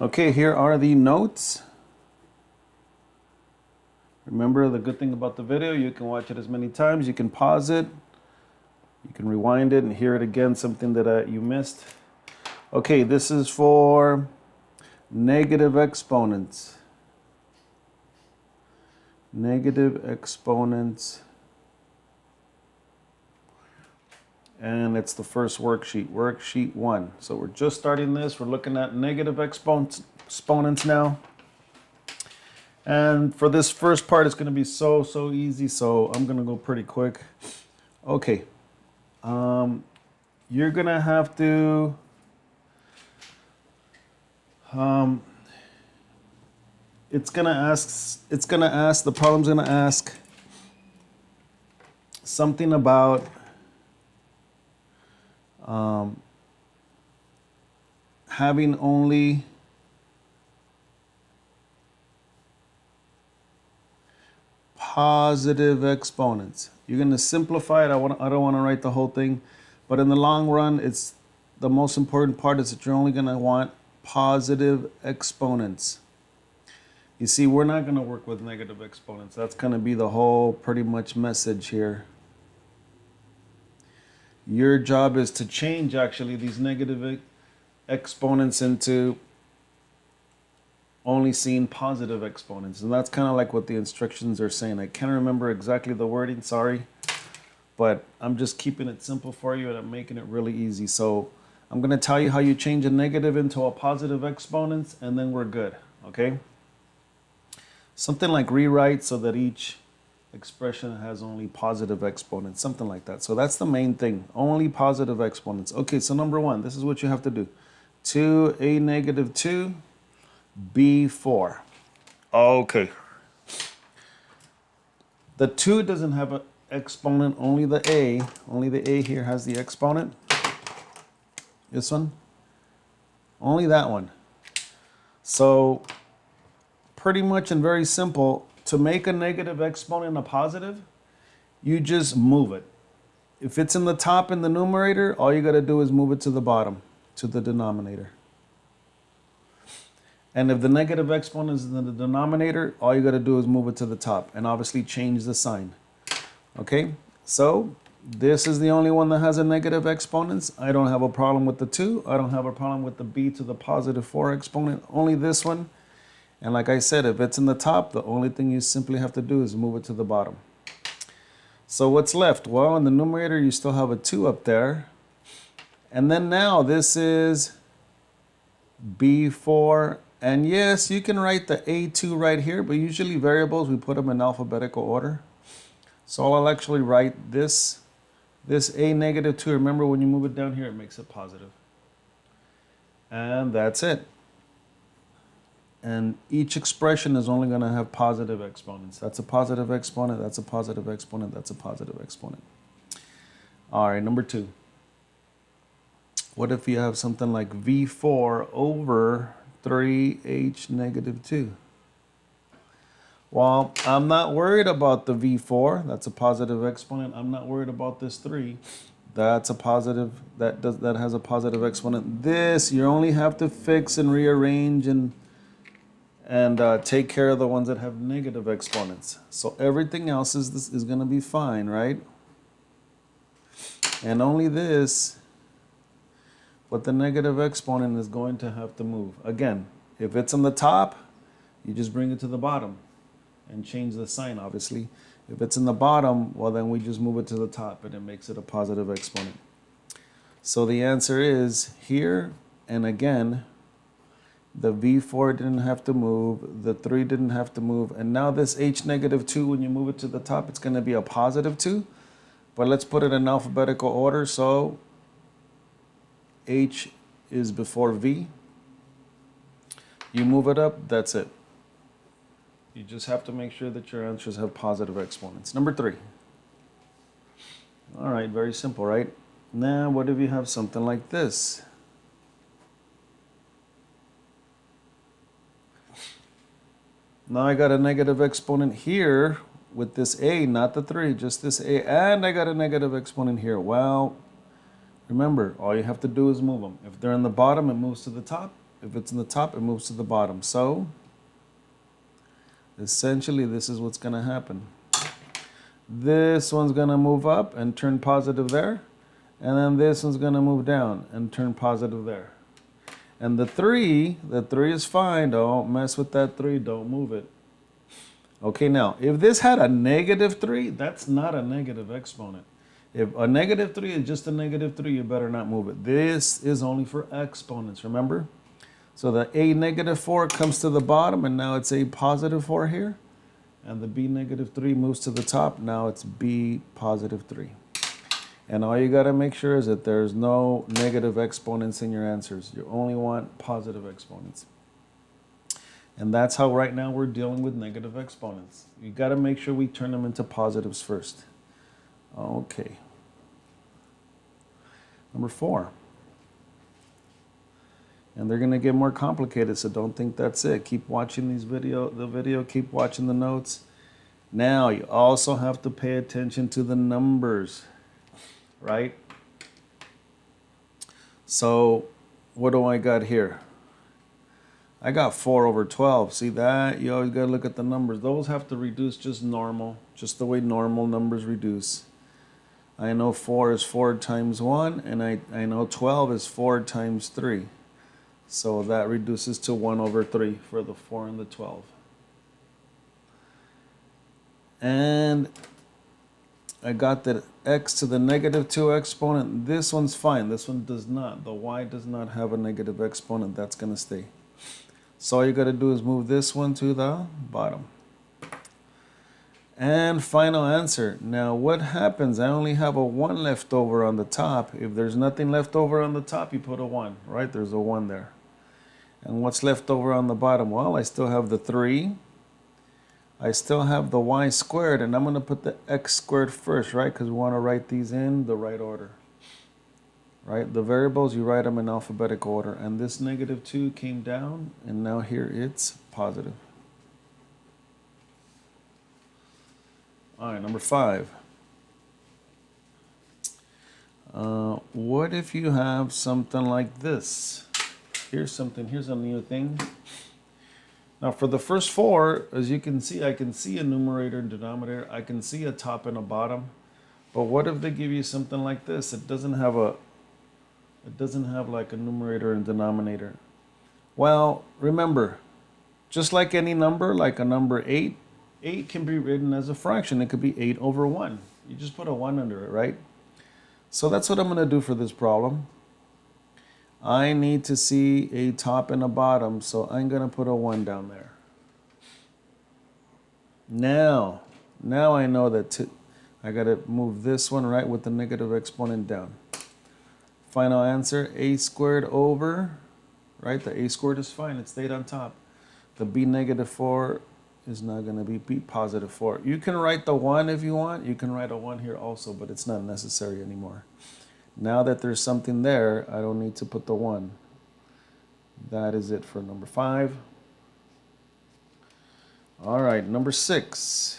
Okay, here are the notes. Remember, the good thing about the video, you can watch it as many times. You can pause it. You can rewind it and hear it again, something that you missed. Okay, this is for negative exponents. Negative exponents. And it's the first worksheet, worksheet 1. So we're just starting this. We're looking at negative exponents now. And for this first part, it's going to be so easy. So I'm going to go pretty quick. Okay. You're going to have to... the problem's going to ask something about having only positive exponents. You're going to simplify it. I don't want to write the whole thing, but in the long run, it's the most important part is that you're only going to want positive exponents. You see, we're not going to work with negative exponents. That's going to be the whole pretty much message here. Your job is to change actually these negative exponents into only seeing positive exponents. And that's kind of like what the instructions are saying. I can't remember exactly the wording, sorry. But I'm just keeping it simple for you and I'm making it really easy. So I'm going to tell you how you change a negative into a positive exponent and then we're good, okay? Something like rewrite so that each expression has only positive exponents, something like that. So that's the main thing, only positive exponents. Okay, so number 1, this is what you have to do. 2a negative 2, b4. Okay. The 2 doesn't have an exponent, only the a. Only the a here has the exponent. This one. Only that one. So pretty much and very simple, to make a negative exponent a positive, you just move it. If it's in the top in the numerator, all you got to do is move it to the bottom, to the denominator. And if the negative exponent is in the denominator, all you got to do is move it to the top and obviously change the sign. Okay, so this is the only one that has a negative exponents. I don't have a problem with the 2. I don't have a problem with the b to the positive 4 exponent, only this one. And like I said, if it's in the top, the only thing you simply have to do is move it to the bottom. So what's left? Well, in the numerator, you still have a 2 up there. And then now this is b4. And yes, you can write the a2 right here, but usually variables, we put them in alphabetical order. So I'll actually write this a negative 2. Remember, when you move it down here, it makes it positive. And that's it. And each expression is only going to have positive exponents. That's a positive exponent, that's a positive exponent, that's a positive exponent. All right, number 2. What if you have something like v4 over 3h negative 2? Well, I'm not worried about the v4. That's a positive exponent. I'm not worried about this 3. That's a positive, that has a positive exponent. This, you only have to fix and rearrange and take care of the ones that have negative exponents. So everything else is going to be fine, right? And only this, but the negative exponent is going to have to move. Again, if it's on the top, you just bring it to the bottom and change the sign, obviously. If it's in the bottom, well, then we just move it to the top and it makes it a positive exponent. So the answer is here, and again, the v4 didn't have to move, the 3 didn't have to move, and now this h negative 2, when you move it to the top, it's going to be a positive 2. But let's put it in alphabetical order, so h is before v. You move it up, that's it. You just have to make sure that your answers have positive exponents. Number 3. All right, very simple, right? Now, what if you have something like this? Now I got a negative exponent here with this a, not the 3, just this a, and I got a negative exponent here. Well, remember, all you have to do is move them. If they're in the bottom, it moves to the top. If it's in the top, it moves to the bottom. So essentially, this is what's going to happen. This one's going to move up and turn positive there. And then this one's going to move down and turn positive there. And the 3 is fine. Don't mess with that 3. Don't move it. Okay, now, if this had a -3, that's not a negative exponent. If a -3 is just a -3, you better not move it. This is only for exponents, remember? So the a -4 comes to the bottom, and now it's a +4 here. And the b -3 moves to the top. Now it's b +3. And all you got to make sure is that there's no negative exponents in your answers. You only want positive exponents. And that's how right now we're dealing with negative exponents. You got to make sure we turn them into positives first. Okay. Number 4. And they're going to get more complicated, so don't think that's it. Keep watching the video, keep watching the notes. Now, you also have to pay attention to the numbers, right? So, what do I got here? I got 4/12. See that? You always got to look at the numbers. Those have to reduce just normal, just the way normal numbers reduce. I know 4 is 4 times 1, and I know 12 is 4 times 3. So that reduces to 1/3 for the 4 and the 12. And I got that x to the -2 exponent. This one's fine. This one does not. The y does not have a negative exponent. That's going to stay. So all you got to do is move this one to the bottom. And final answer. Now what happens? I only have a 1 left over on the top. If there's nothing left over on the top, you put a 1, right? There's a 1 there. And what's left over on the bottom? Well, I still have the 3. I still have the y squared, and I'm going to put the x squared first, right? Because we want to write these in the right order. Right? The variables, you write them in alphabetical order. And this -2 came down, and now here it's positive. All right, number 5. What if you have something like this? Here's a new thing. Now for the first 4, as you can see, I can see a numerator and denominator. I can see a top and a bottom. But what if they give you something like this? It doesn't have like a numerator and denominator. Well, remember, just like any number, like a number 8, 8 can be written as a fraction. It could be 8/1. You just put a 1 under it, right? So that's what I'm going to do for this problem. I need to see a top and a bottom, so I'm going to put a 1 down there. Now I know that I got to move this one right with the negative exponent down. Final answer, a squared over, right? The a squared is fine. It stayed on top. The b -4 is not going to be b +4. You can write the 1 if you want. You can write a 1 here also, but it's not necessary anymore. Now that there's something there, I don't need to put the 1. That is it for number 5. All right, number 6.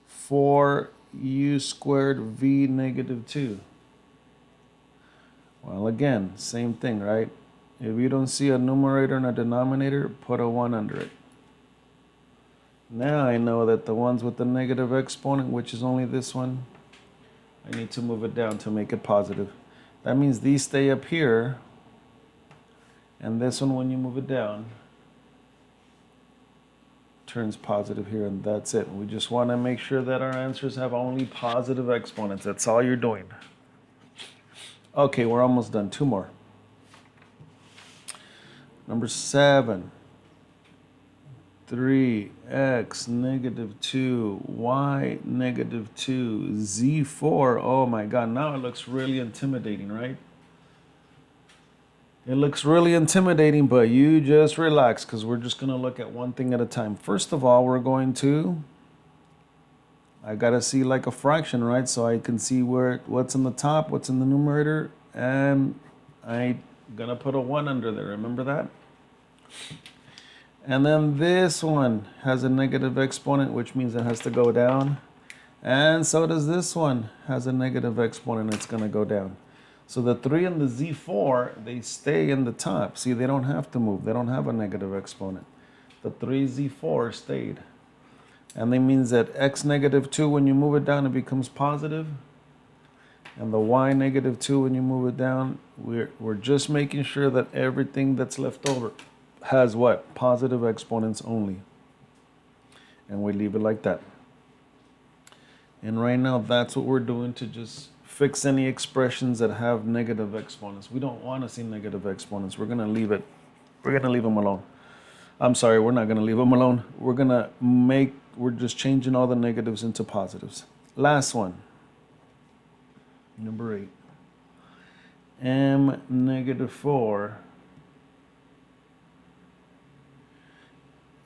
4u squared v -2. Well, again, same thing, right? If you don't see a numerator and a denominator, put a 1 under it. Now I know that the ones with the negative exponent, which is only this one, I need to move it down to make it positive. That means these stay up here, and this one, when you move it down, turns positive here, and that's it. We just want to make sure that our answers have only positive exponents. That's all you're doing. Okay, we're almost done. 2 more. Number 7. 3x -2, y -2, z4. Oh my God, now it looks really intimidating, right? It looks really intimidating, but you just relax because we're just going to look at one thing at a time. First of all, I got to see like a fraction, right? So I can see what's in the top, what's in the numerator, and I'm going to put a 1 under there. Remember that? And then this one has a negative exponent, which means it has to go down. And so does this one, has a negative exponent, it's going to go down. So the 3 and the Z4, they stay in the top. See, they don't have to move. They don't have a negative exponent. The 3Z4 stayed. And that means that x negative 2, when you move it down, it becomes positive. And the y negative 2, when you move it down, we're just making sure that everything that's left over has what? Positive exponents only. And we leave it like that. And right now, that's what we're doing to just fix any expressions that have negative exponents. We don't want to see negative exponents. We're going to leave it. We're going to leave them alone. I'm sorry, we're not going to leave them alone. We're just changing all the negatives into positives. Last one. Number 8. M negative 4.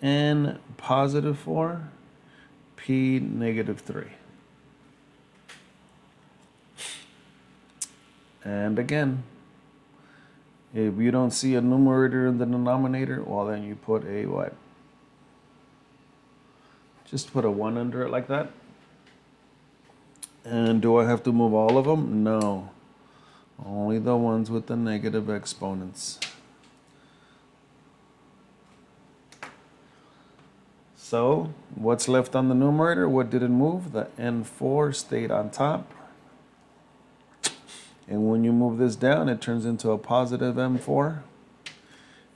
N positive 4. P negative 3. And again, if you don't see a numerator in the denominator, well, then you put a what? Just put a 1 under it like that. And do I have to move all of them? No. Only the ones with the negative exponents. So, what's left on the numerator? What did it move? The N4 stayed on top. And when you move this down, it turns into a positive M4.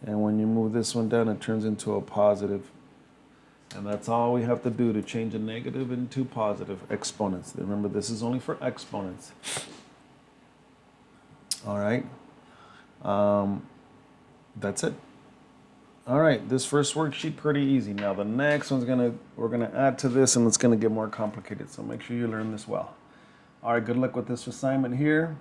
And when you move this one down, it turns into a positive. And that's all we have to do to change a negative into positive exponents. Remember, this is only for exponents. All right. That's it. All right, this first worksheet, pretty easy. Now the next one's we're gonna add to this, and it's gonna get more complicated. So make sure you learn this well. All right, good luck with this assignment here.